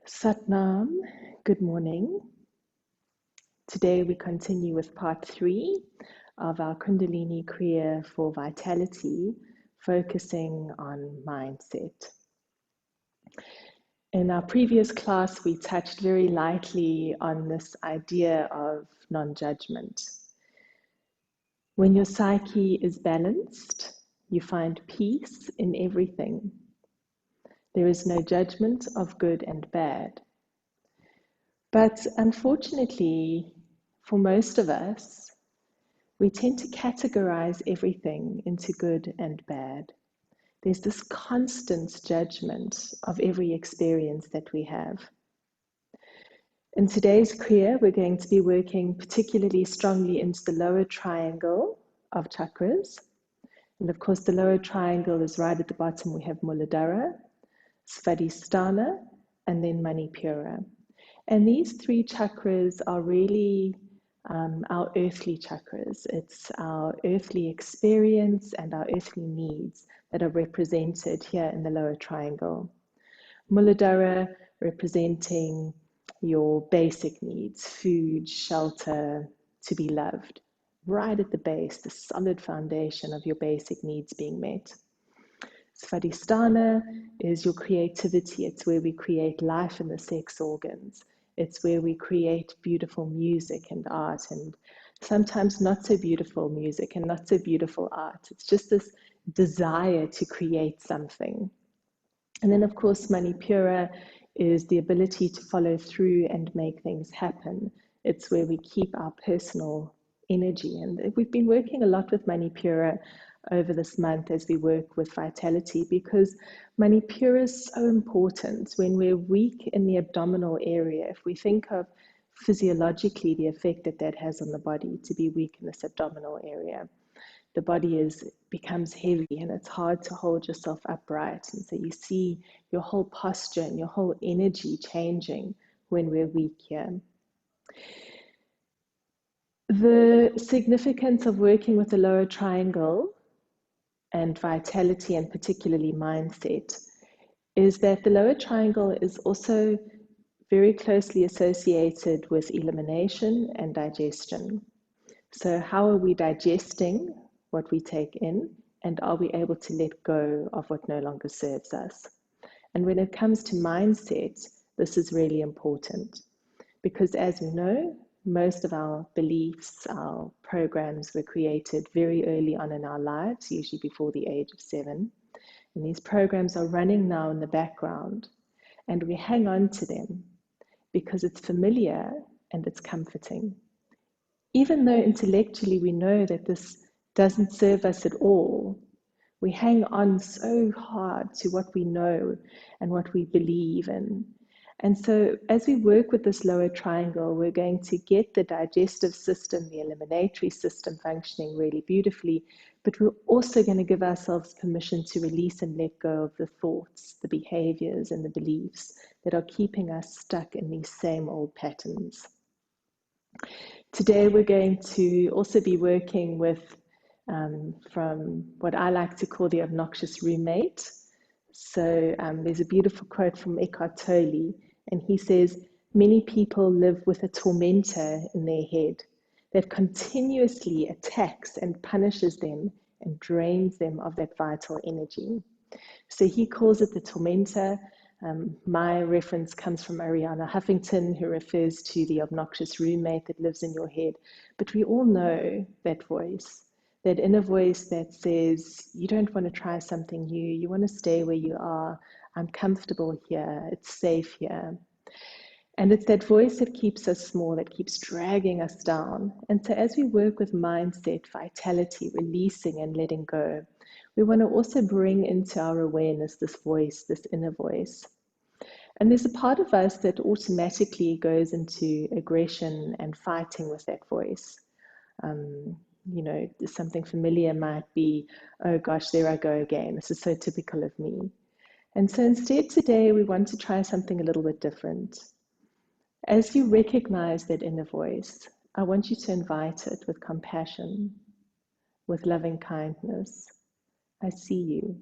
Satnam, good morning. Today we continue with part 3 of our Kundalini Kriya for Vitality, focusing on mindset. In our previous class, we touched very lightly on this idea of non-judgment. When your psyche is balanced, you find peace in everything. There is no judgment of good and bad. But unfortunately, for most of us, we tend to categorize everything into good and bad. There's this constant judgment of every experience that we have. In today's Kriya, we're going to be working particularly strongly into the lower triangle of chakras. And of course, the lower triangle is right at the bottom. We have Muladhara, Svadhisthana, and then Manipura. And these three chakras are really our earthly chakras. It's our earthly experience and our earthly needs that are represented here in the lower triangle. Muladhara representing your basic needs, food, shelter, to be loved. Right at the base, the solid foundation of your basic needs being met. Svadhisthana is your creativity. It's where we create life in the sex organs. It's where we create beautiful music and art, and sometimes not so beautiful music and not so beautiful art. It's just this desire to create something. And then, of course, Manipura is the ability to follow through and make things happen. It's where we keep our personal energy. And we've been working a lot with Manipura over this month as we work with vitality, because Manipura is so important. When we're weak in the abdominal area, if we think of physiologically the effect that that has on the body, to be weak in this abdominal area, the body becomes heavy and it's hard to hold yourself upright. And so you see your whole posture and your whole energy changing when we're weak here. The significance of working with the lower triangle and vitality, and particularly mindset, is that the lower triangle is also very closely associated with elimination and digestion. So how are we digesting what we take in, and are we able to let go of what no longer serves us? And when it comes to mindset, this is really important, because as we know, most of our beliefs, our programs were created very early on in our lives, usually before the age of 7. And these programs are running now in the background, and we hang on to them because it's familiar and it's comforting. Even though intellectually we know that this doesn't serve us at all, we hang on so hard to what we know and what we believe in. And so as we work with this lower triangle, we're going to get the digestive system, the eliminatory system functioning really beautifully, but we're also going to give ourselves permission to release and let go of the thoughts, the behaviors, and the beliefs that are keeping us stuck in these same old patterns. Today we're going to also be working with from what I like to call the obnoxious roommate. So there's a beautiful quote from Eckhart Tolle, and he says, many people live with a tormentor in their head that continuously attacks and punishes them and drains them of that vital energy. So he calls it the tormentor. My reference comes from Ariana Huffington, who refers to the obnoxious roommate that lives in your head. But we all know that voice, that inner voice that says, you don't want to try something new, you want to stay where you are, I'm comfortable here, it's safe here. And it's that voice that keeps us small, that keeps dragging us down. And so as we work with mindset, vitality, releasing and letting go, we want to also bring into our awareness this voice, this inner voice. And there's a part of us that automatically goes into aggression and fighting with that voice. You know, something familiar might be, oh gosh, there I go again. This is so typical of me. And so instead today, we want to try something a little bit different. As you recognize that inner voice, I want you to invite it with compassion, with loving kindness. I see you.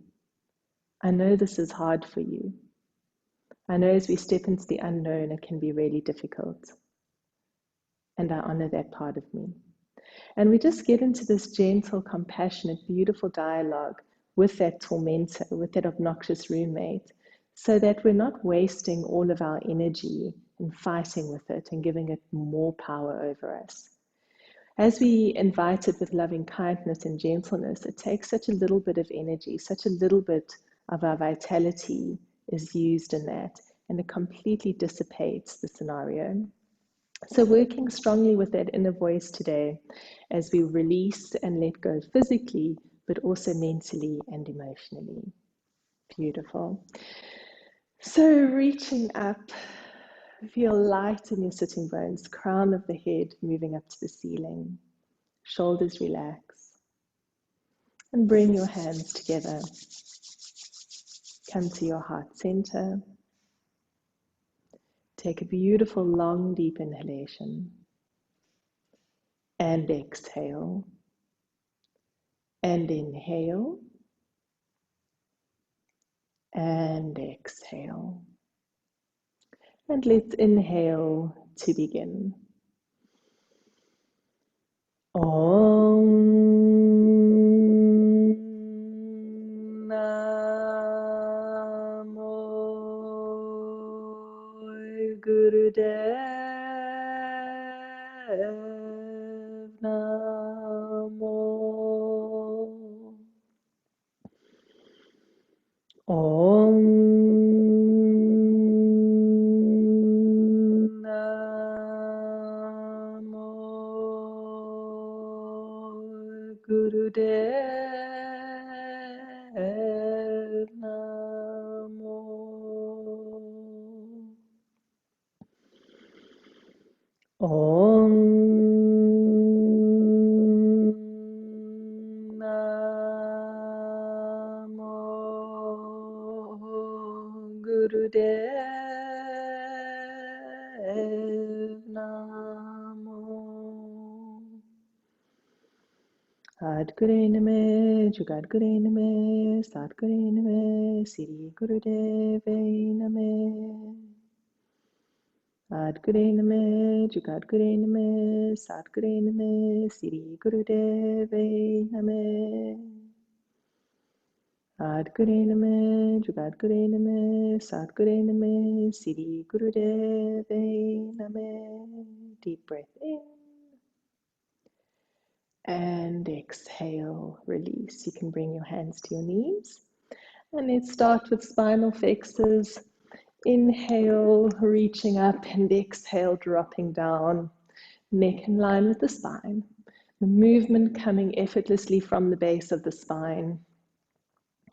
I know this is hard for you. I know as we step into the unknown, it can be really difficult. And I honor that part of me. And we just get into this gentle, compassionate, beautiful dialogue with that tormentor, with that obnoxious roommate, so that we're not wasting all of our energy in fighting with it and giving it more power over us. As we invite it with loving kindness and gentleness, it takes such a little bit of energy, such a little bit of our vitality is used in that, and it completely dissipates the scenario. So, working strongly with that inner voice today as we release and let go physically, but also mentally and emotionally. Beautiful. So, reaching up, feel light in your sitting bones, crown of the head moving up to the ceiling, shoulders relax, and bring your hands together. Come to your heart center. Take a beautiful, long, deep inhalation and exhale. And inhale and exhale. And let's inhale to begin. Om Namo Gurudev Namo. Om Namo Gurudev Namo. Om Namo Gurudev Namo. Adgure Name, Jugadgure Name, Satgure Name, Siri Gurudeve Name. Adgure Name, Jugadgure Name, Satgure Name, Siri Gurudeve Name. Adgure Name, Jugadgure Name, Satgure Name, Siri Gurudeve Name. Deep breath in. And exhale, release. You can bring your hands to your knees. And let's start with spinal flexors. Inhale, reaching up, and exhale, dropping down. Neck in line with the spine. The movement coming effortlessly from the base of the spine.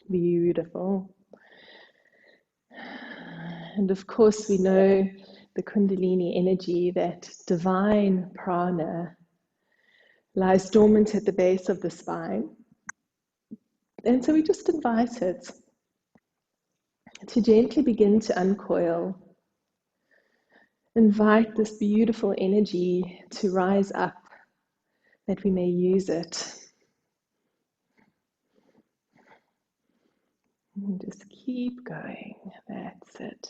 Beautiful. And of course, we know the Kundalini energy, that divine prana, lies dormant at the base of the spine. And so we just invite it to gently begin to uncoil. Invite this beautiful energy to rise up, that we may use it. And just keep going. That's it.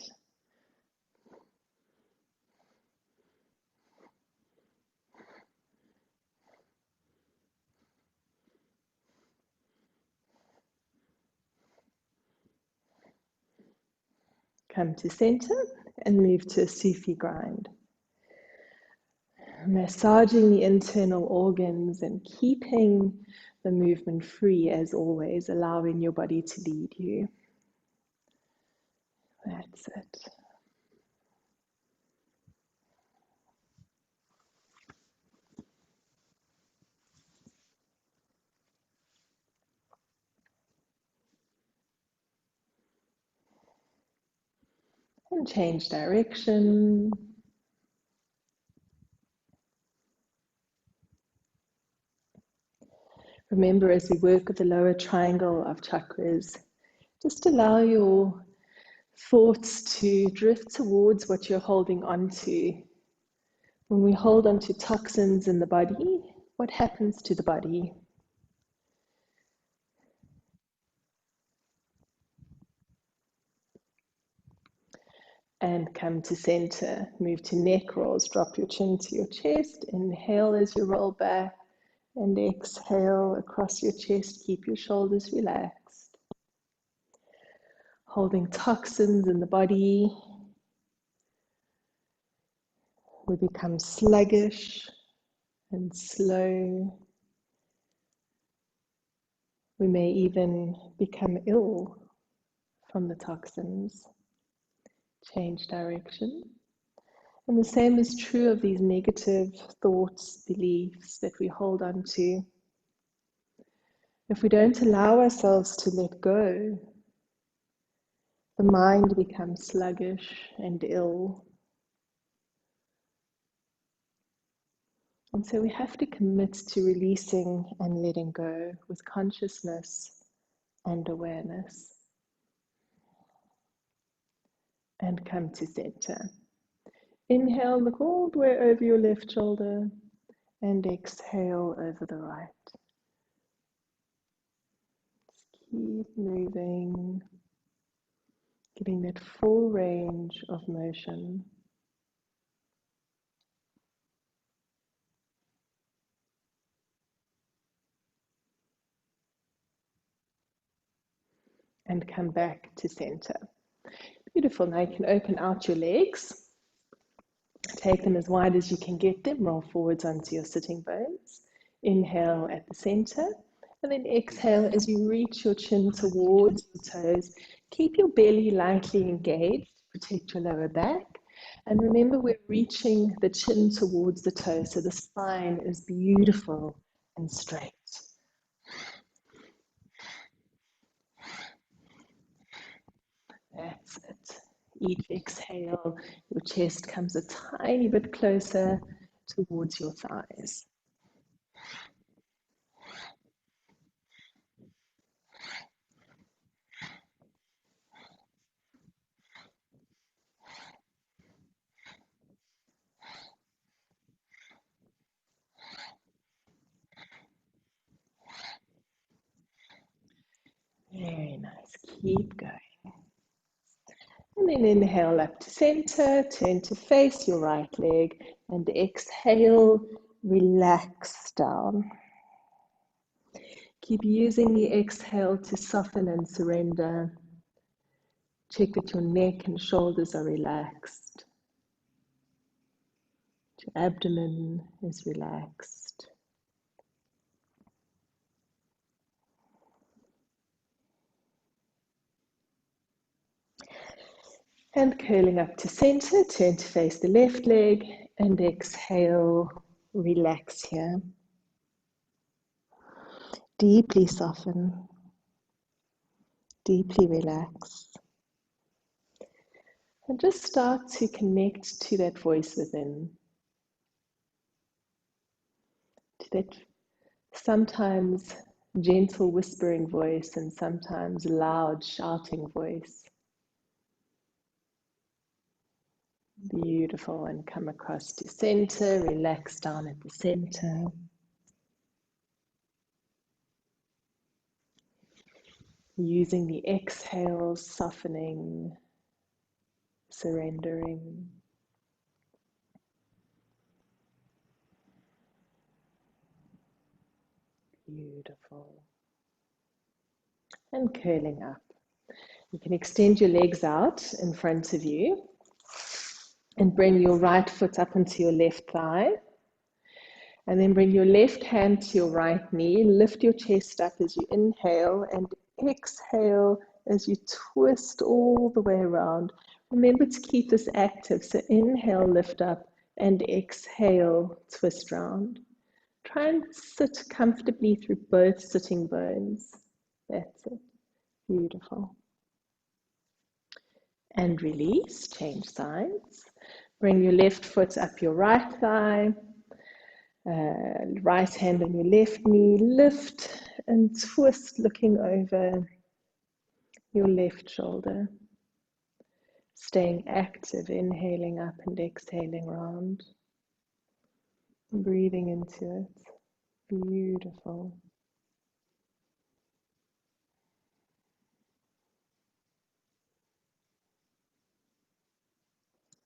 Come to center and move to a Sufi grind. Massaging the internal organs and keeping the movement free as always, allowing your body to lead you. That's it. And change direction. Remember, as we work with the lower triangle of chakras, just allow your thoughts to drift towards what you're holding on to. When we hold on to toxins in the body, what happens to the body? And come to center. Move to neck rolls. Drop your chin to your chest. Inhale as you roll back. And exhale across your chest. Keep your shoulders relaxed. Holding toxins in the body. We become sluggish and slow. We may even become ill from the toxins. Change direction. And the same is true of these negative thoughts, beliefs that we hold on to. If we don't allow ourselves to let go, the mind becomes sluggish and ill. And so we have to commit to releasing and letting go with consciousness and awareness. And come to center. Inhale, look all the way over your left shoulder, and exhale over the right. Just keep moving, getting that full range of motion. And come back to center. Beautiful. Now you can open out your legs. Take them as wide as you can get them. Roll forwards onto your sitting bones. Inhale at the center. And then exhale as you reach your chin towards your toes. Keep your belly lightly engaged. Protect your lower back. And remember, we're reaching the chin towards the toes. So the spine is beautiful and straight. That's it. Each exhale, your chest comes a tiny bit closer towards your thighs. Very nice. Keep going. And then inhale up to center, turn to face your right leg, and exhale, relax down. Keep using the exhale to soften and surrender. Check that your neck and shoulders are relaxed. Your abdomen is relaxed. And curling up to center, turn to face the left leg, and exhale, relax here. Deeply soften, deeply relax. And just start to connect to that voice within, to that sometimes gentle whispering voice and sometimes loud shouting voice. Beautiful. And come across to center, relax down at the center. Using the exhale, softening, surrendering. Beautiful. And curling up. You can extend your legs out in front of you and bring your right foot up into your left thigh. And then bring your left hand to your right knee. Lift your chest up as you inhale and exhale as you twist all the way around. Remember to keep this active. So inhale, lift up, and exhale, twist round. Try and sit comfortably through both sitting bones. That's it. Beautiful. And release, change sides. Bring your left foot up your right thigh. Right hand on your left knee, lift and twist, looking over your left shoulder. Staying active, inhaling up and exhaling round. Breathing into it. Beautiful.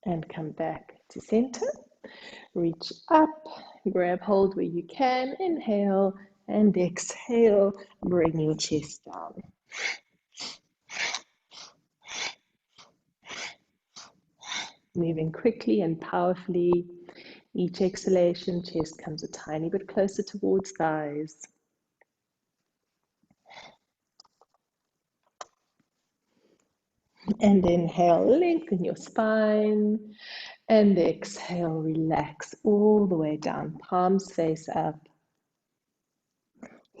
and come back to center. Reach up, grab hold where you can, inhale and exhale, bring your chest down. Moving quickly and powerfully. Each exhalation, chest comes a tiny bit closer towards thighs. And inhale, lengthen your spine. And exhale, relax all the way down, palms face up.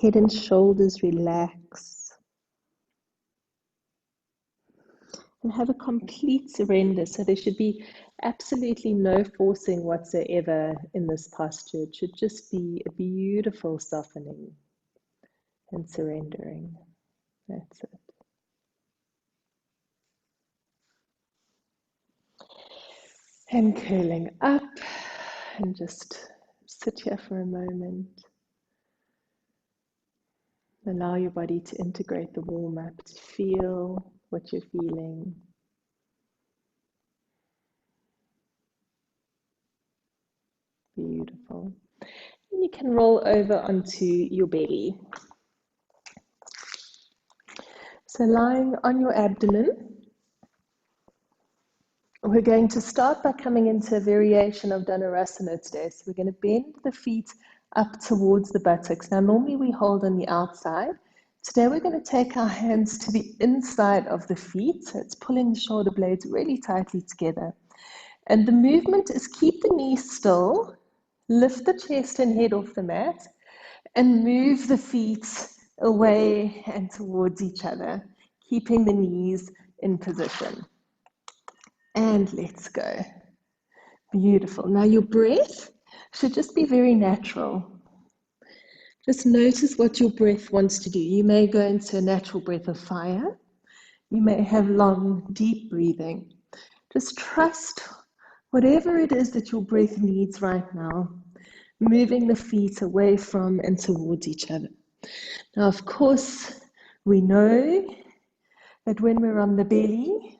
Head and shoulders relax. And have a complete surrender. So there should be absolutely no forcing whatsoever in this posture. It should just be a beautiful softening and surrendering. That's it. And curling up and just sit here for a moment. Allow your body to integrate the warm-up, to feel what you're feeling. Beautiful. And you can roll over onto your belly. So lying on your abdomen, we're going to start by coming into a variation of Dhanurasana today. So we're going to bend the feet up towards the buttocks. Now normally we hold on the outside. Today we're going to take our hands to the inside of the feet. So it's pulling the shoulder blades really tightly together. And the movement is keep the knees still, lift the chest and head off the mat, and move the feet away and towards each other, keeping the knees in position. And let's go. Beautiful. Now your breath should just be very natural. Just notice what your breath wants to do. You may go into a natural breath of fire. You may have long, deep breathing. Just trust whatever it is that your breath needs right now, moving the feet away from and towards each other. Now, of course, we know that when we're on the belly,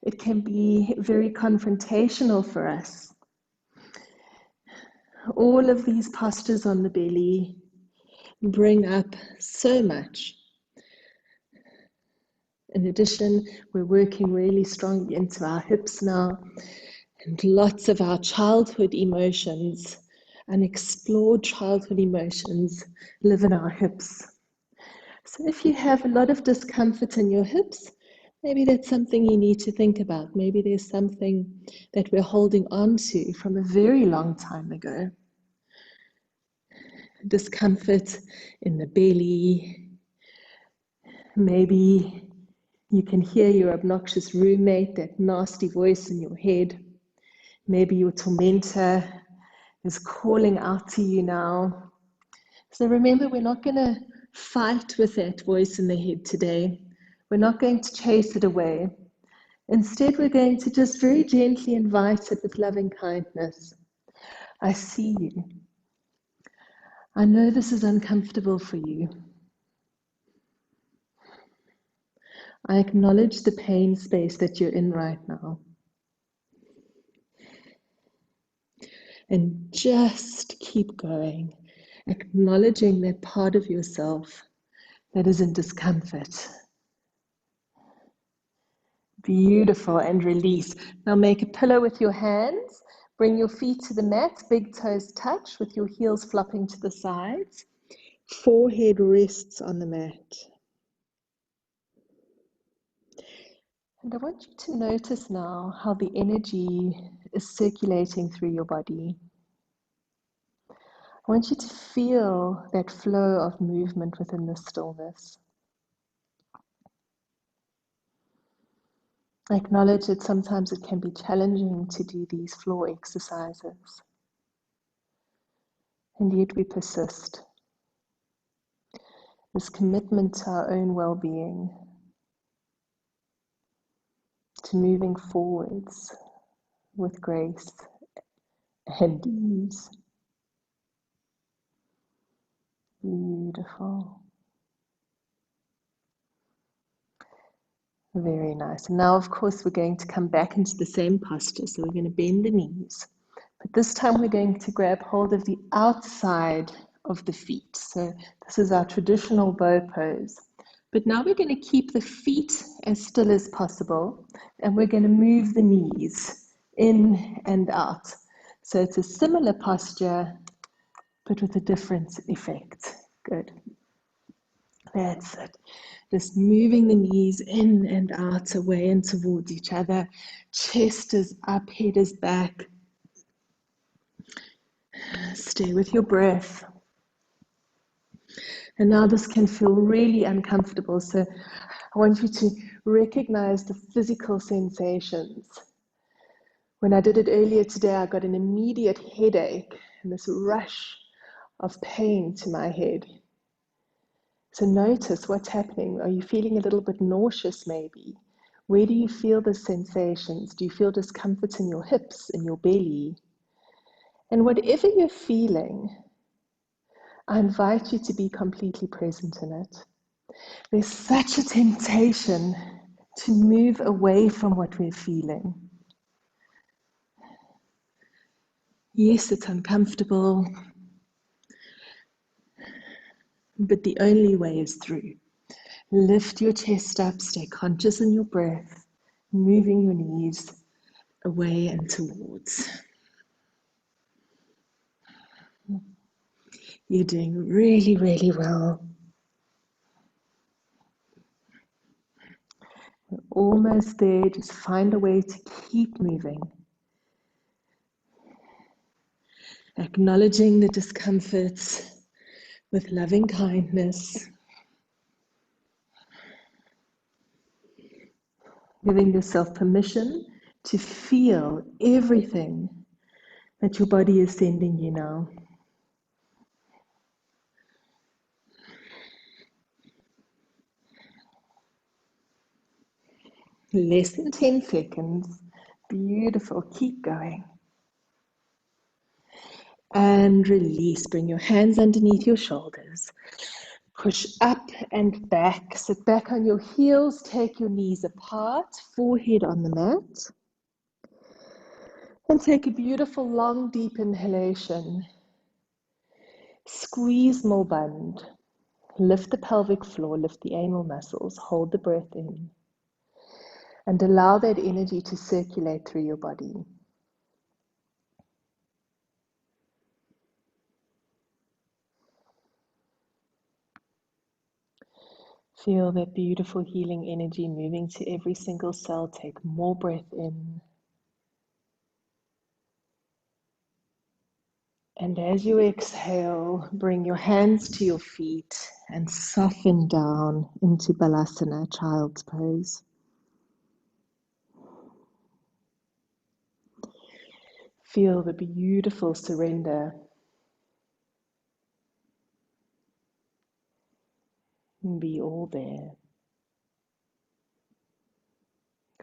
it can be very confrontational for us. All of these postures on the belly bring up so much. In addition, we're working really strongly into our hips now, and lots of our childhood emotions, unexplored childhood emotions, live in our hips. So if you have a lot of discomfort in your hips, maybe that's something you need to think about. Maybe there's something that we're holding on to from a very long time ago. Discomfort in the belly. Maybe you can hear your obnoxious roommate, that nasty voice in your head. Maybe your tormentor is calling out to you now. So remember, we're not going to fight with that voice in the head today. We're not going to chase it away. Instead, we're going to just very gently invite it with loving kindness. I see you. I know this is uncomfortable for you. I acknowledge the pain space that you're in right now. And just keep going, acknowledging that part of yourself that is in discomfort. Beautiful, and release. Now make a pillow with your hands. Bring your feet to the mat, big toes touch with your heels flopping to the sides. Forehead rests on the mat. And I want you to notice now how the energy is circulating through your body. I want you to feel that flow of movement within the stillness. I acknowledge that sometimes it can be challenging to do these floor exercises. And yet we persist. This commitment to our own well-being, to moving forwards with grace and ease. Beautiful. Very nice. And now, of course, we're going to come back into the same posture. So we're going to bend the knees. But this time we're going to grab hold of the outside of the feet. So this is our traditional bow pose. But now we're going to keep the feet as still as possible. And we're going to move the knees in and out. So it's a similar posture, but with a different effect. Good. That's it. Just moving the knees in and out, away and towards each other. Chest is up, head is back. Stay with your breath. And now this can feel really uncomfortable. So I want you to recognize the physical sensations. When I did it earlier today, I got an immediate headache and this rush of pain to my head. So notice what's happening. Are you feeling a little bit nauseous maybe? Where do you feel the sensations? Do you feel discomfort in your hips, in your belly? And whatever you're feeling, I invite you to be completely present in it. There's such a temptation to move away from what we're feeling. Yes, it's uncomfortable, but the only way is through. Lift your chest up, stay conscious in your breath, moving your knees away and towards. You're doing really, really well. We're almost there. Just find a way to keep moving. Acknowledging the discomforts with loving kindness. Giving yourself permission to feel everything that your body is sending you now. Less than 10 seconds. Beautiful. Keep going. And release. Bring your hands underneath your shoulders. Push up and back. Sit back on your heels. Take your knees apart. Forehead on the mat. And take a beautiful long deep inhalation. Squeeze more bund. Lift the pelvic floor. Lift the anal muscles. Hold the breath in. And allow that energy to circulate through your body. Feel that beautiful healing energy moving to every single cell. Take more breath in. And as you exhale, bring your hands to your feet and soften down into Balasana, child's pose. Feel the beautiful surrender. And be all there.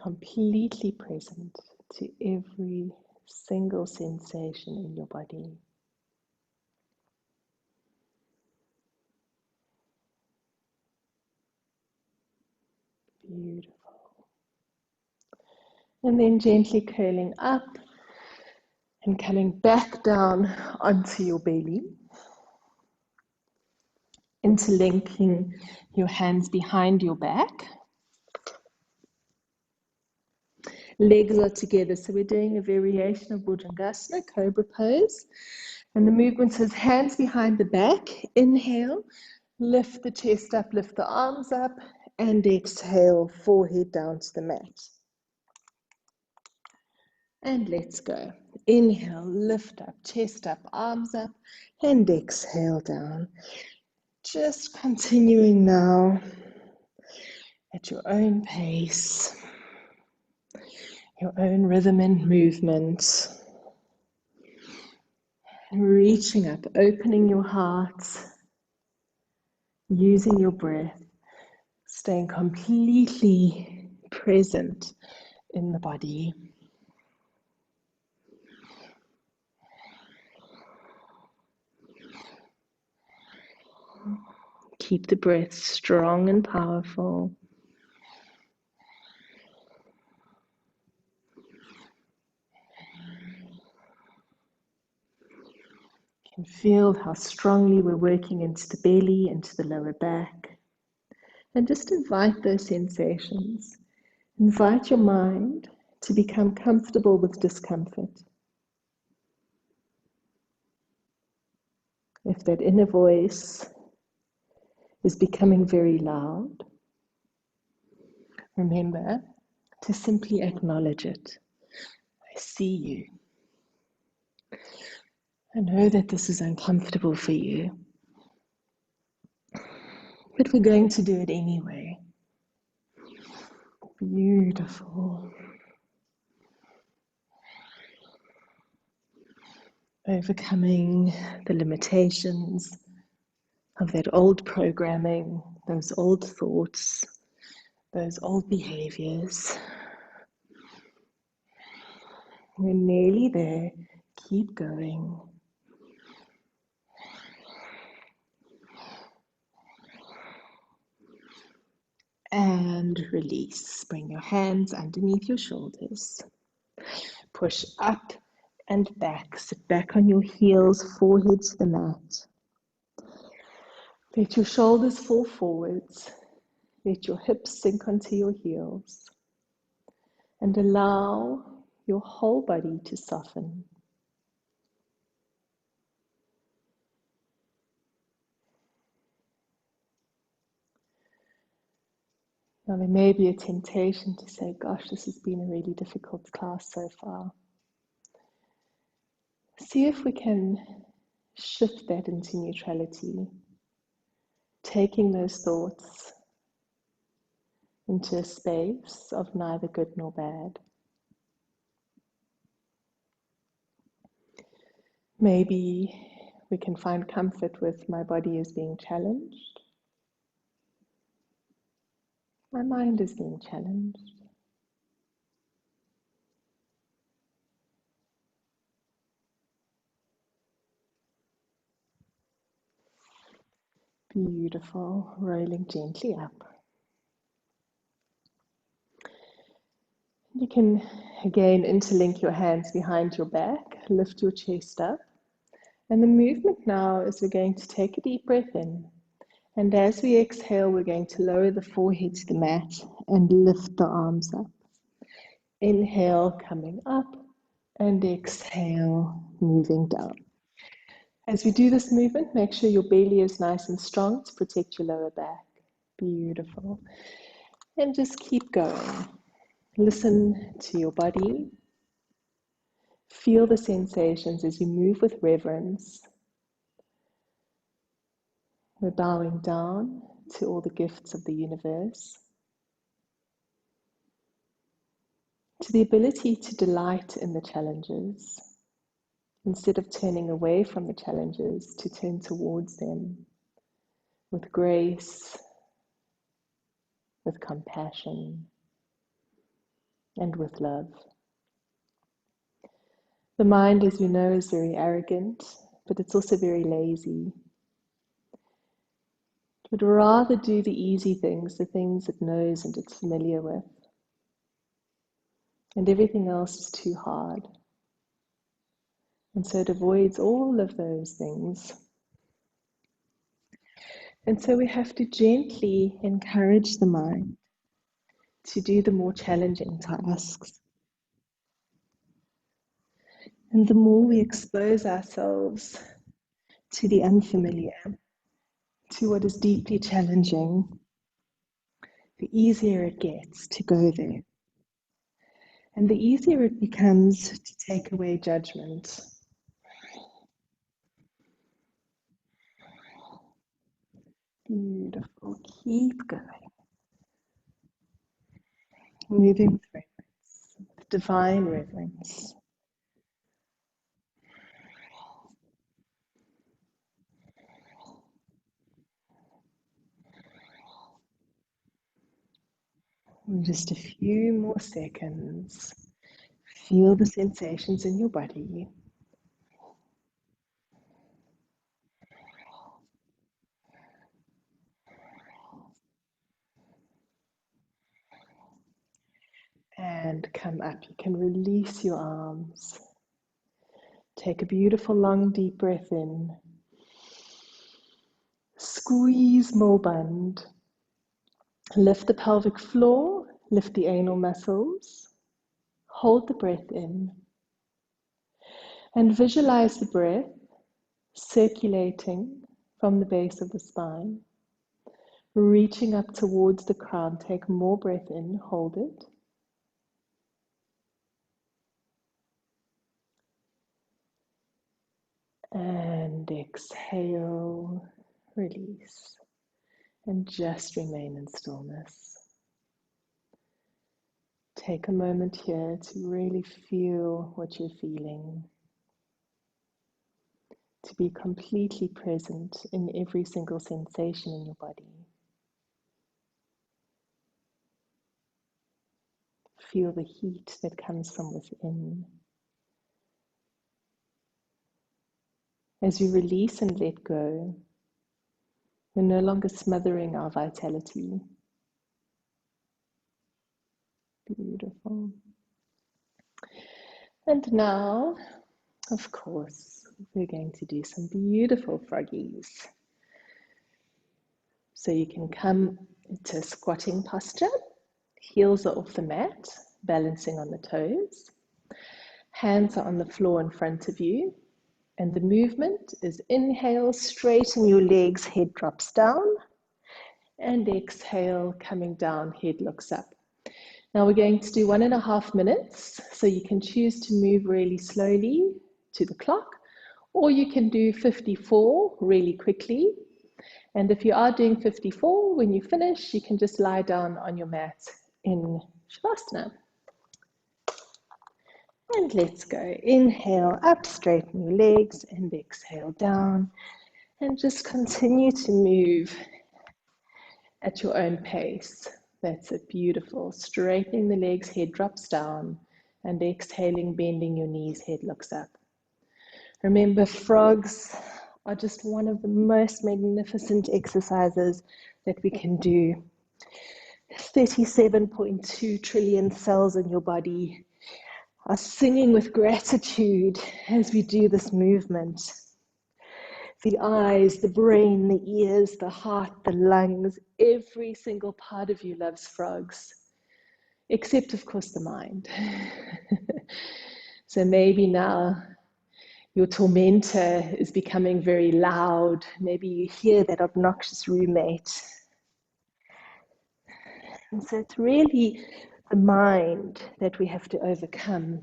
Completely present to every single sensation in your body. Beautiful. And then gently curling up and coming back down onto your belly. Interlinking your hands behind your back. Legs are together, so we're doing a variation of Bhujangasana, Cobra pose. And the movement says hands behind the back. Inhale, lift the chest up, lift the arms up, and exhale, forehead down to the mat. And let's go. Inhale, lift up, chest up, arms up, and exhale down. Just continuing now at your own pace, your own rhythm and movement. Reaching up, opening your heart, using your breath, staying completely present in the body. Keep the breath strong and powerful. Feel how strongly we're working into the belly, into the lower back. And just invite those sensations. Invite your mind to become comfortable with discomfort. If that inner voice is becoming very loud, remember to simply acknowledge it. I see you. I know that this is uncomfortable for you, but we're going to do it anyway. Beautiful. Overcoming the limitations of that old programming, those old thoughts, those old behaviors. We're nearly there. Keep going. And release. Bring your hands underneath your shoulders. Push up and back. Sit back on your heels, forehead to the mat. Let your shoulders fall forwards. Let your hips sink onto your heels. And allow your whole body to soften. Now there may be a temptation to say, gosh, this has been a really difficult class so far. See if we can shift that into neutrality, taking those thoughts into a space of neither good nor bad. Maybe we can find comfort with my body is being challenged. My mind is being challenged. Beautiful, rolling gently up. You can again interlink your hands behind your back, lift your chest up. And the movement now is we're going to take a deep breath in. And as we exhale, we're going to lower the forehead to the mat and lift the arms up. Inhale, coming up, and exhale, moving down. As we do this movement, make sure your belly is nice and strong to protect your lower back. Beautiful. And just keep going. Listen to your body. Feel the sensations as you move with reverence. We're bowing down to all the gifts of the universe, to the ability to delight in the challenges, instead of turning away from the challenges, to turn towards them with grace, with compassion, and with love. The mind, as we know, is very arrogant, but it's also very lazy. It would rather do the easy things, the things it knows and it's familiar with. And everything else is too hard. And so it avoids all of those things. And so we have to gently encourage the mind to do the more challenging tasks. And the more we expose ourselves to the unfamiliar, to what is deeply challenging, the easier it gets to go there. And the easier it becomes to take away judgment. Beautiful. Keep going. Moving with reverence, with divine reverence. In just a few more seconds, feel the sensations in your body. And come up. You can release your arms. Take a beautiful long deep breath in. Squeeze more bund. Lift the pelvic floor, lift the anal muscles. Hold the breath in. And visualize the breath circulating from the base of the spine, reaching up towards the crown. Take more breath in, hold it. And exhale, release. And just remain in stillness. Take a moment here to really feel what you're feeling. To be completely present in every single sensation in your body. Feel the heat that comes from within. As we release and let go, we're no longer smothering our vitality. Beautiful. And now, of course, we're going to do some beautiful froggies. So you can come into squatting posture. Heels are off the mat, balancing on the toes. Hands are on the floor in front of you. And the movement is inhale, straighten your legs, head drops down. And exhale, coming down, head looks up. Now we're going to do 1.5 minutes. So you can choose to move really slowly to the clock, or you can do 54 really quickly. And if you are doing 54, when you finish, you can just lie down on your mat in Shavasana. And let's go. Inhale, up, straighten your legs, and exhale down. And just continue to move at your own pace. That's it, beautiful. Straightening the legs, head drops down, and exhaling, bending your knees, head looks up. Remember, frogs are just one of the most magnificent exercises that we can do. 37.2 trillion cells in your body are singing with gratitude as we do this movement. The eyes, the brain, the ears, the heart, the lungs, every single part of you loves frogs, except of course the mind. So maybe now your tormentor is becoming very loud. Maybe you hear that obnoxious roommate. And so it's really the mind that we have to overcome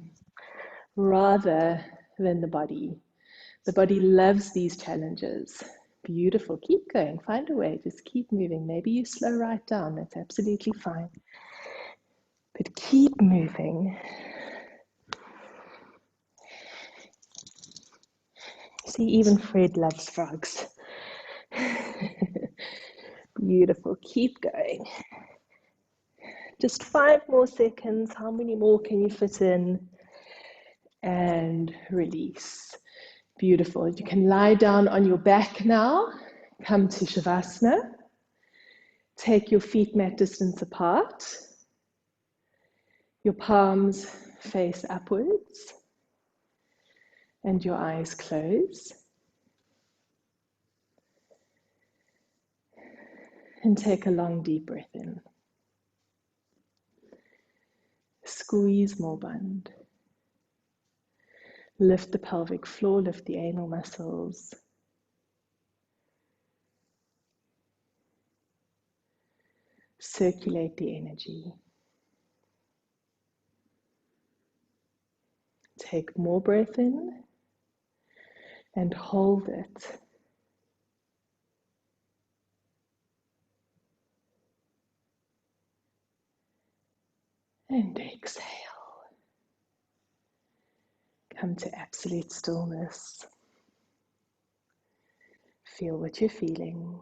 rather than the body. The body loves these challenges. Beautiful. Keep going. Find a way. Just keep moving. Maybe you slow right down. That's absolutely fine. But keep moving. See, even Fred loves frogs. Beautiful. Keep going. Just 5 more seconds. How many more can you fit in? And release. Beautiful. You can lie down on your back now. Come to Shavasana. Take your feet mat distance apart. Your palms face upwards. And your eyes close. And take a long deep breath in. Squeeze more bund. Lift the pelvic floor, lift the anal muscles. Circulate the energy. Take more breath in and hold it. And exhale. Come to absolute stillness. Feel what you're feeling.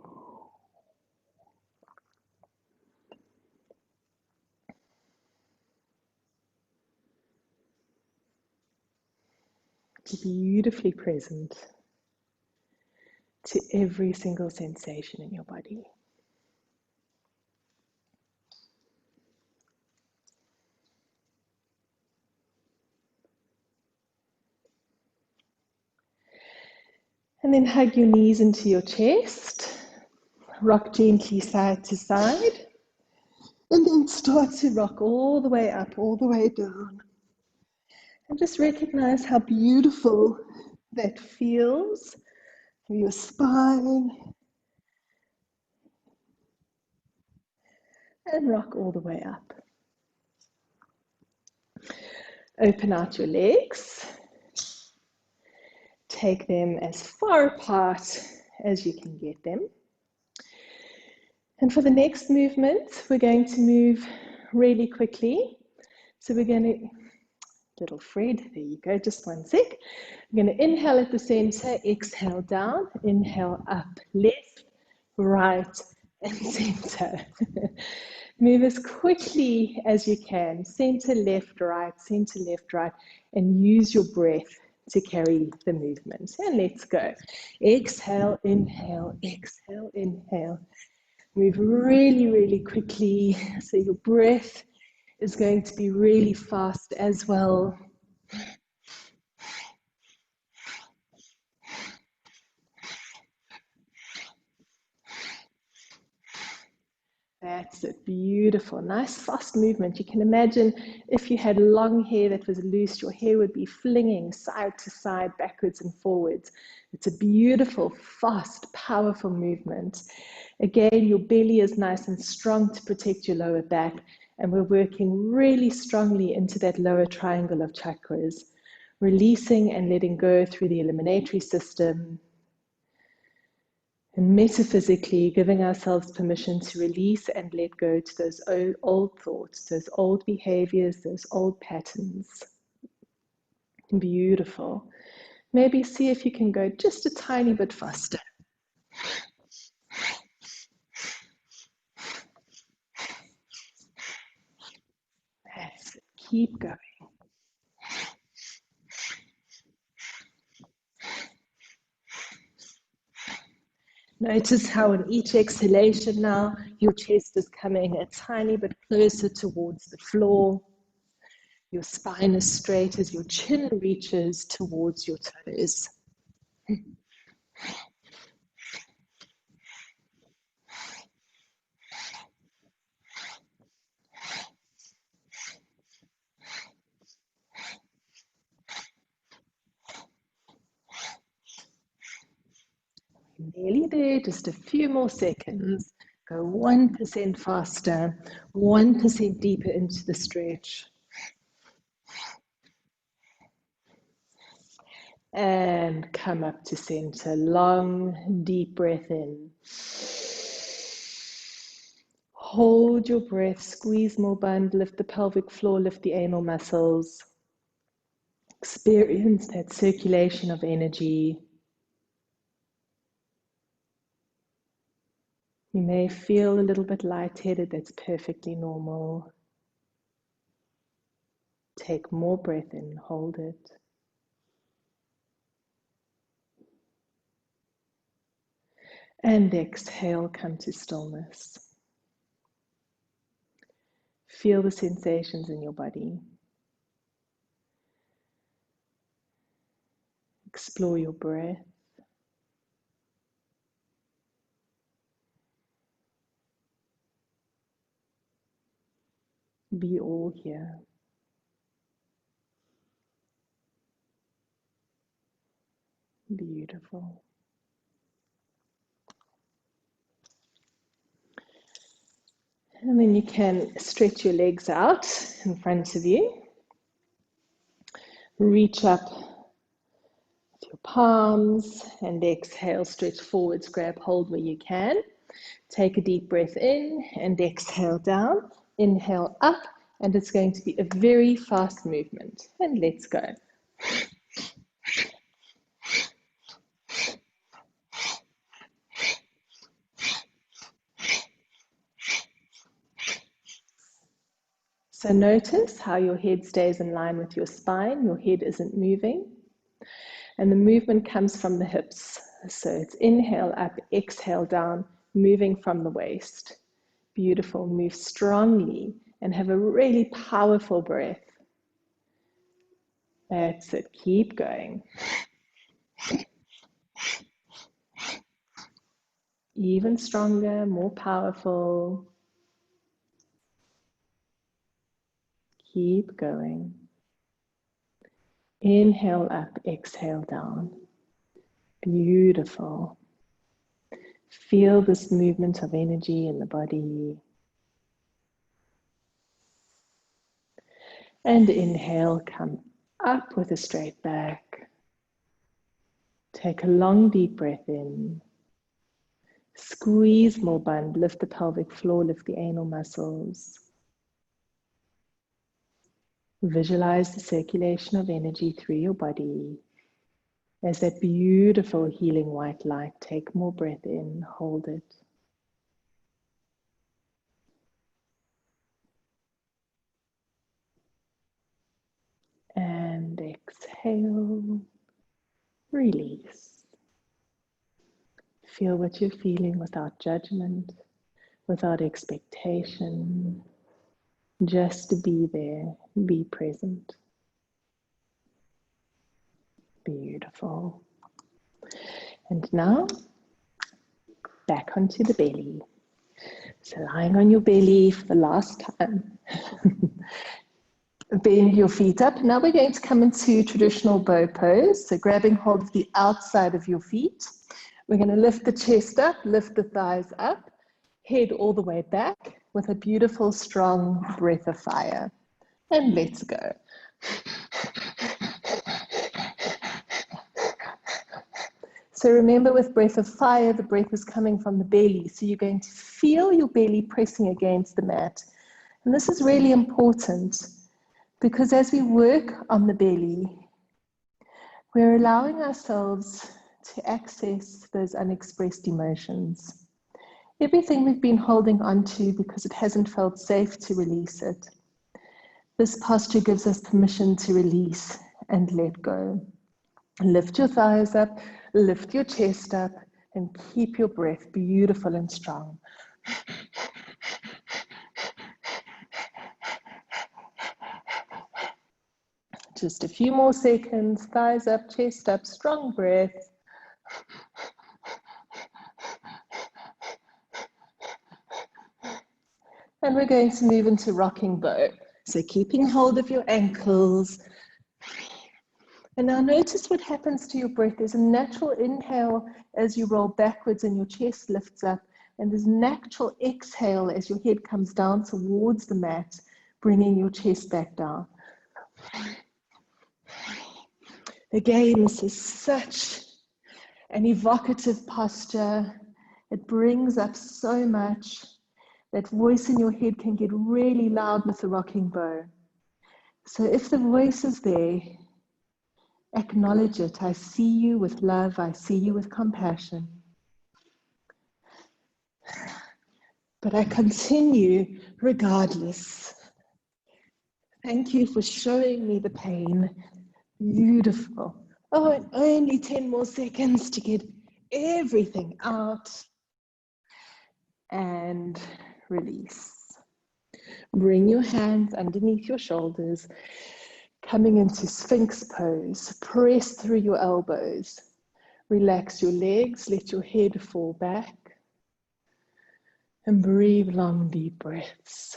Be beautifully present to every single sensation in your body. And then hug your knees into your chest. Rock gently side to side. And then start to rock all the way up, all the way down. And just recognize how beautiful that feels through your spine. And rock all the way up. Open out your legs. Take them as far apart as you can get them. And for the next movement, we're going to move really quickly. So we're going to, little Fred, there you go, just one sec. We're going to inhale at the center, exhale down, inhale up, left, right, and center. Move as quickly as you can, center, left, right, and use your breath to carry the movement. And let's go. Exhale, inhale, exhale, inhale. Move really, really quickly. So your breath is going to be really fast as well. That's it, beautiful, nice fast movement. You can imagine if you had long hair that was loose, your hair would be flinging side to side, backwards and forwards. It's a beautiful, fast, powerful movement. Again, your belly is nice and strong to protect your lower back, and we're working really strongly into that lower triangle of chakras, releasing and letting go through the eliminatory system, and metaphysically giving ourselves permission to release and let go to those old thoughts, those old behaviors, those old patterns. Beautiful. Maybe see if you can go just a tiny bit faster. That's it. Keep going. Notice how in each exhalation now, your chest is coming a tiny bit closer towards the floor. Your spine is straight as your chin reaches towards your toes. Nearly there, just a few more seconds. Go 1% faster, 1% deeper into the stretch. And come up to center. Long, deep breath in. Hold your breath, squeeze more bund, lift the pelvic floor, lift the anal muscles. Experience that circulation of energy. You may feel a little bit lightheaded, that's perfectly normal. Take more breath in, hold it. And exhale, come to stillness. Feel the sensations in your body. Explore your breath. Be all here. Beautiful. And then you can stretch your legs out in front of you. Reach up with your palms and exhale, stretch forwards, grab hold where you can. Take a deep breath in and exhale down. Inhale up, and it's going to be a very fast movement. And let's go. So notice how your head stays in line with your spine. Your head isn't moving. And the movement comes from the hips. So it's inhale up, exhale down, moving from the waist. Beautiful. Move strongly and have a really powerful breath. That's it. Keep going. even stronger, more powerful. Keep going. Inhale up, exhale down. Beautiful. Feel this movement of energy in the body. And inhale, come up with a straight back. Take a long deep breath in. Squeeze more bund, lift the pelvic floor, lift the anal muscles. Visualize the circulation of energy through your body as that beautiful healing white light. Take more breath in, hold it. And exhale, release. Feel what you're feeling without judgment, without expectation. Just to be there, be present. Beautiful. And now, back onto the belly. So lying on your belly for the last time. Bend your feet up. Now we're going to come into traditional bow pose. So grabbing hold of the outside of your feet. We're going to lift the chest up, lift the thighs up, head all the way back with a beautiful, strong breath of fire. And let's go. So remember, with breath of fire, the breath is coming from the belly. So you're going to feel your belly pressing against the mat. And this is really important because as we work on the belly, we're allowing ourselves to access those unexpressed emotions. Everything we've been holding on to because it hasn't felt safe to release it. This posture gives us permission to release and let go. Lift your thighs up, lift your chest up, and keep your breath beautiful and strong. Just a few more seconds, thighs up, chest up, strong breath. And we're going to move into rocking bow. So keeping hold of your ankles. And now notice what happens to your breath. There's a natural inhale as you roll backwards and your chest lifts up. And there's natural exhale as your head comes down towards the mat, bringing your chest back down. Again, this is such an evocative posture. It brings up so much. That voice in your head can get really loud with the rocking bow. So if the voice is there, acknowledge it. I see you with love. I see you with compassion. But I continue regardless. Thank you for showing me the pain. Beautiful. Oh, and only 10 more seconds to get everything out. And release. Bring your hands underneath your shoulders, coming into Sphinx pose. Press through your elbows. Relax your legs, let your head fall back. And breathe long, deep breaths.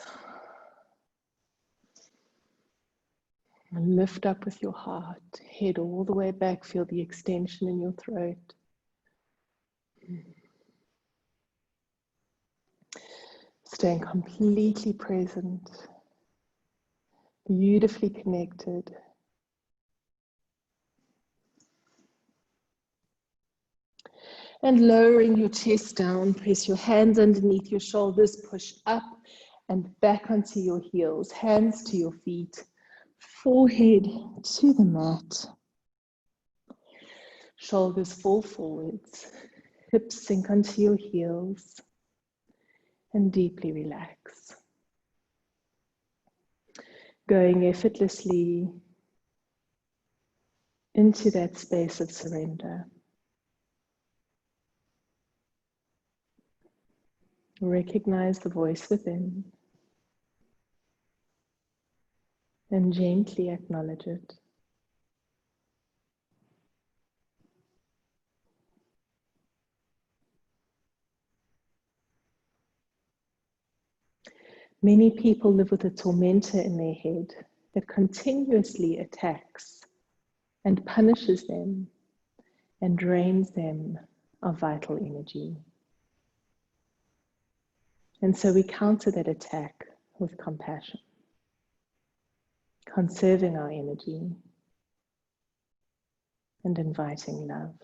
And lift up with your heart. Head all the way back. Feel the extension in your throat. Staying completely present. Beautifully connected. And lowering your chest down, press your hands underneath your shoulders, push up and back onto your heels, hands to your feet, forehead to the mat. Shoulders fall forwards, hips sink onto your heels, and deeply relax. Going effortlessly into that space of surrender. Recognize the voice within and gently acknowledge it. Many people live with a tormentor in their head that continuously attacks and punishes them and drains them of vital energy. And so we counter that attack with compassion, conserving our energy and inviting love.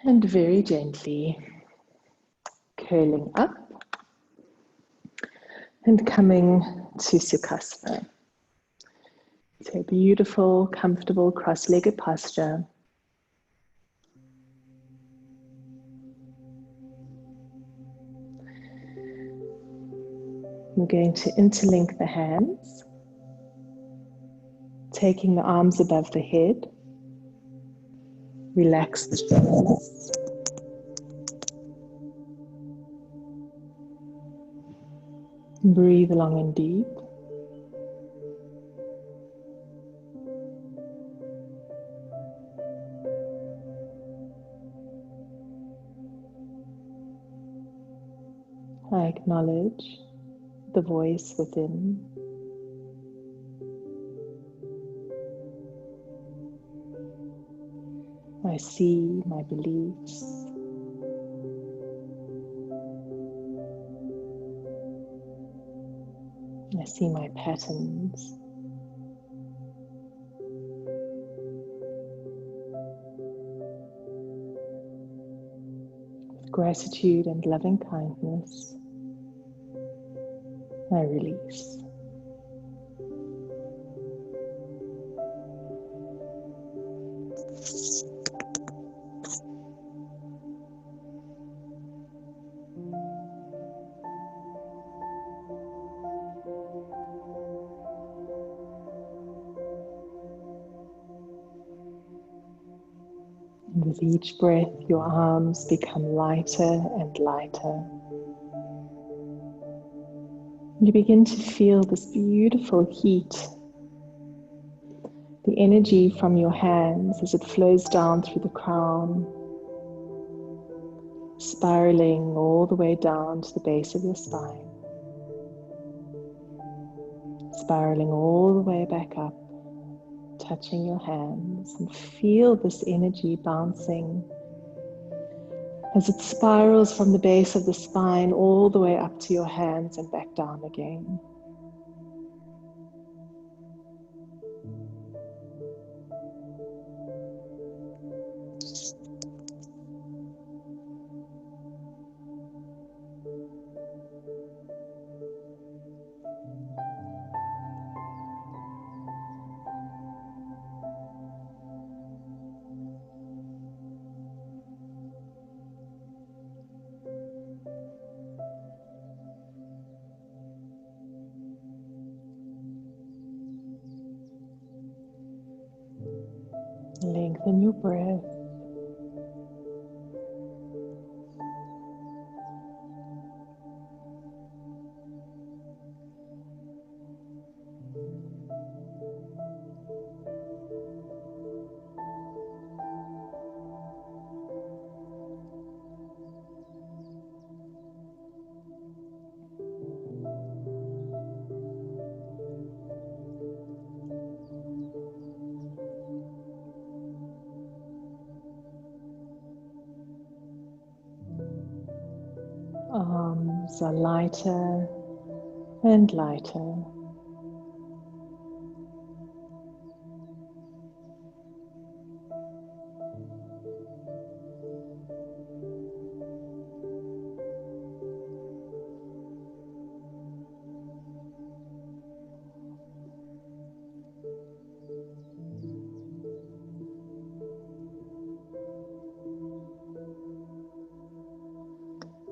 And very gently curling up and coming to Sukhasana. So a beautiful, comfortable, cross-legged posture. I'm going to interlink the hands, taking the arms above the head. Relax the shoulders. Breathe long and deep. I acknowledge the voice within. I see my beliefs. I see my patterns. With gratitude and loving kindness, I release. And with each breath, your arms become lighter and lighter. You begin to feel this beautiful heat, the energy from your hands as it flows down through the crown, spiraling all the way down to the base of your spine, spiraling all the way back up, touching your hands, and feel this energy bouncing as it spirals from the base of the spine all the way up to your hands and back down again. Lengthen your breath. Arms are lighter and lighter.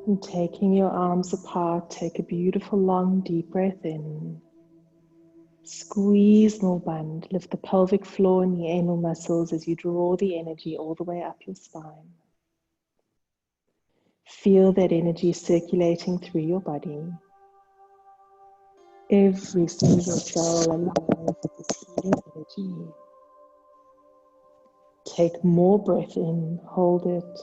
And taking your arms apart, take a beautiful long deep breath in. Squeeze Mulband, lift the pelvic floor and the anal muscles as you draw the energy all the way up your spine. Feel that energy circulating through your body. Every single cell alive with this healing energy. Take more breath in, hold it.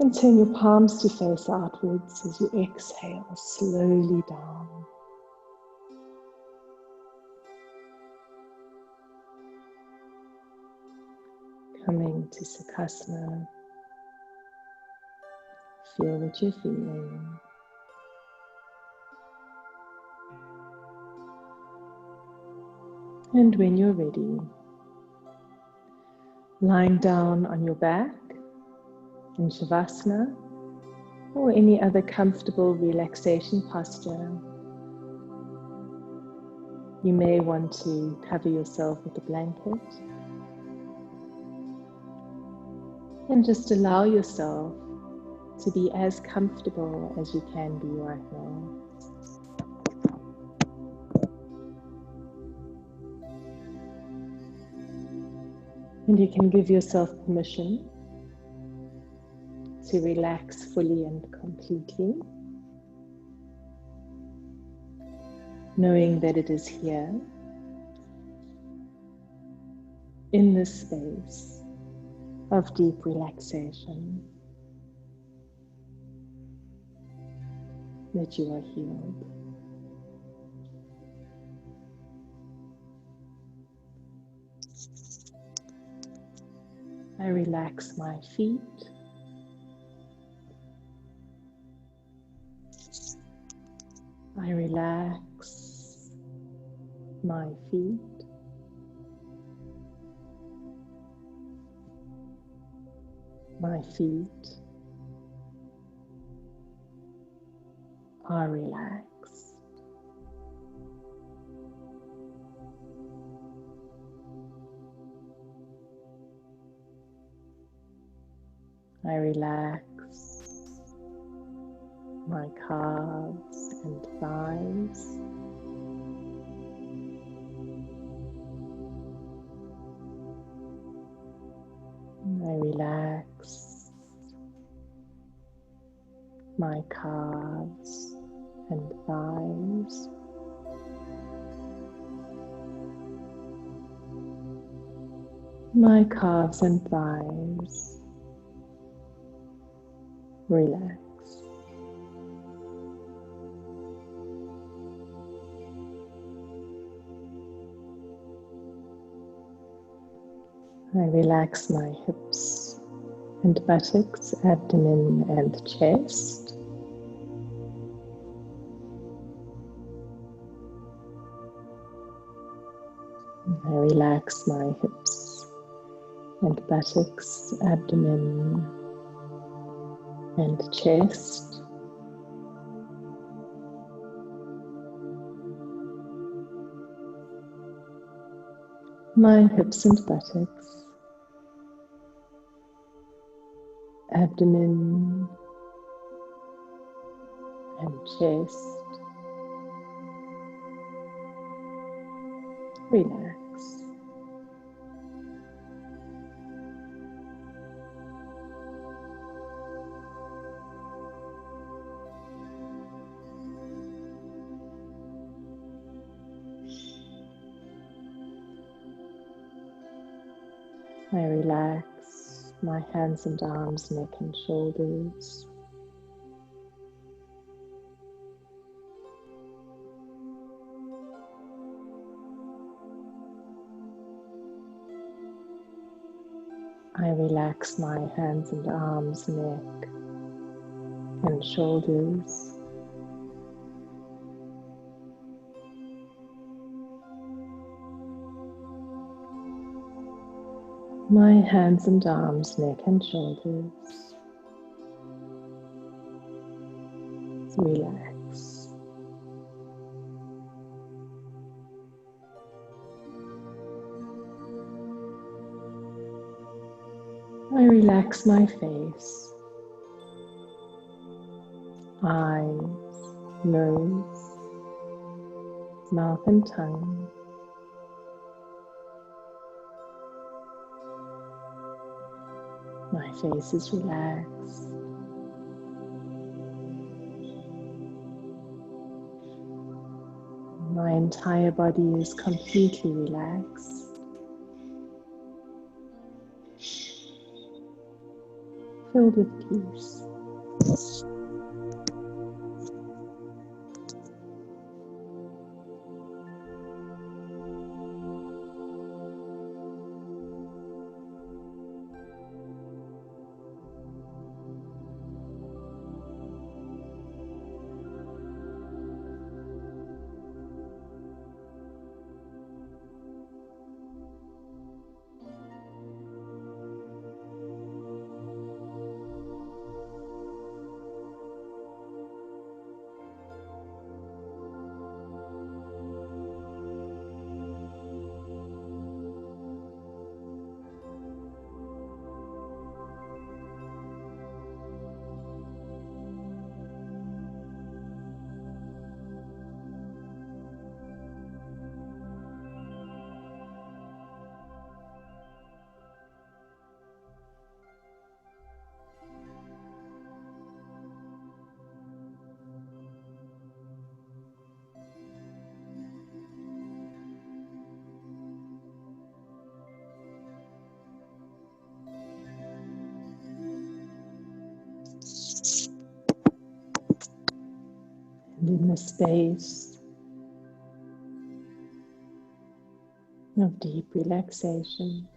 And turn your palms to face outwards as you exhale slowly down. Coming to Sukhasana. Feel what you're feeling. And when you're ready, lying down on your back in Shavasana or any other comfortable relaxation posture. You may want to cover yourself with a blanket and just allow yourself to be as comfortable as you can be right now. And you can give yourself permission to relax fully and completely, knowing that it is here, in this space of deep relaxation, that you are healed. I relax my feet. I relax my feet. My feet are relaxed. I relax my calves and thighs. I relax my calves and thighs. My calves and thighs relax. I relax my hips and buttocks, abdomen and chest. I relax my hips and buttocks, abdomen and chest. My hips and buttocks, abdomen and chest relax. I relax my hands and arms, neck and shoulders. I relax my hands and arms, neck and shoulders. My hands and arms, neck and shoulders relax. I relax my face, eyes, nose, mouth and tongue. My face is relaxed. My entire body is completely relaxed. filled with peace. And in the space of deep relaxation,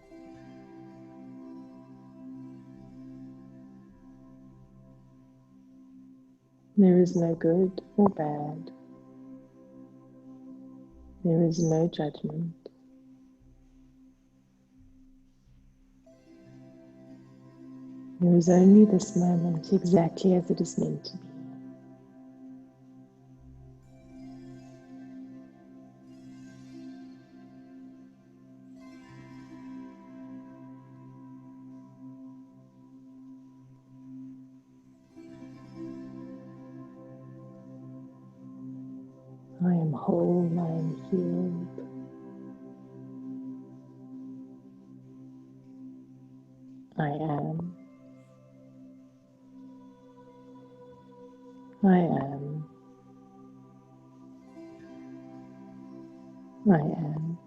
there is no good or bad. There is no judgment. There is only this moment exactly as it is meant to be. I am whole, I am healed. I am. I am. I am.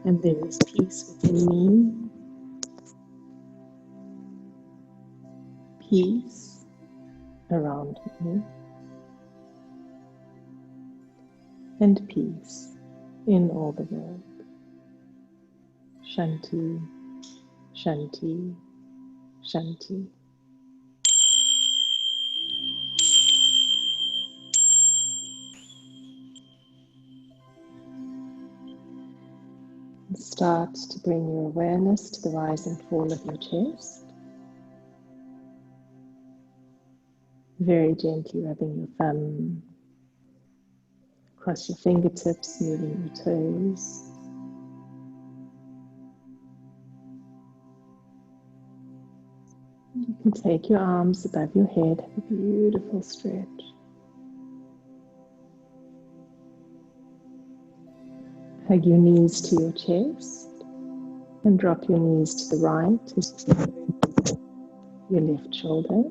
And there is peace within me, peace around me, and peace in all the world. Shanti, Shanti, Shanti. And start to bring your awareness to the rise and fall of your chest. Very gently rubbing your thumb across your fingertips, moving your toes. You can take your arms above your head, have a beautiful stretch. Hug your knees to your chest and drop your knees to the right as you turn your left shoulder.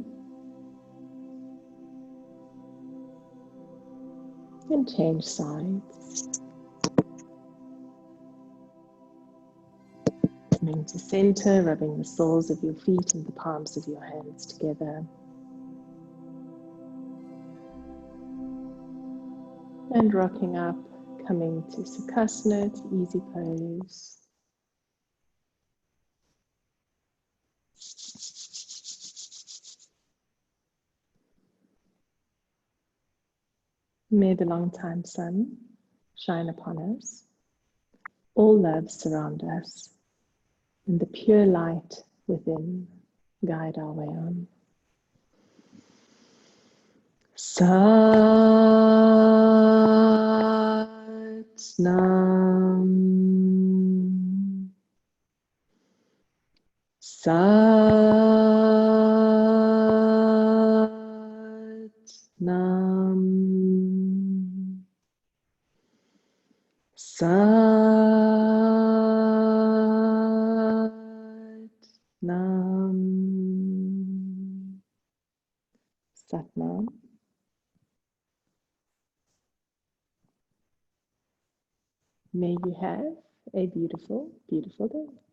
And change sides. Coming to center, rubbing the soles of your feet and the palms of your hands together. And rocking up, coming to Sukhasana, to easy pose. May the long-time sun shine upon us. All love surround us, and the pure light within guide our way on. Sat Nam. Sat Nam. Sat Nam. Satnam. May you have a beautiful, beautiful day.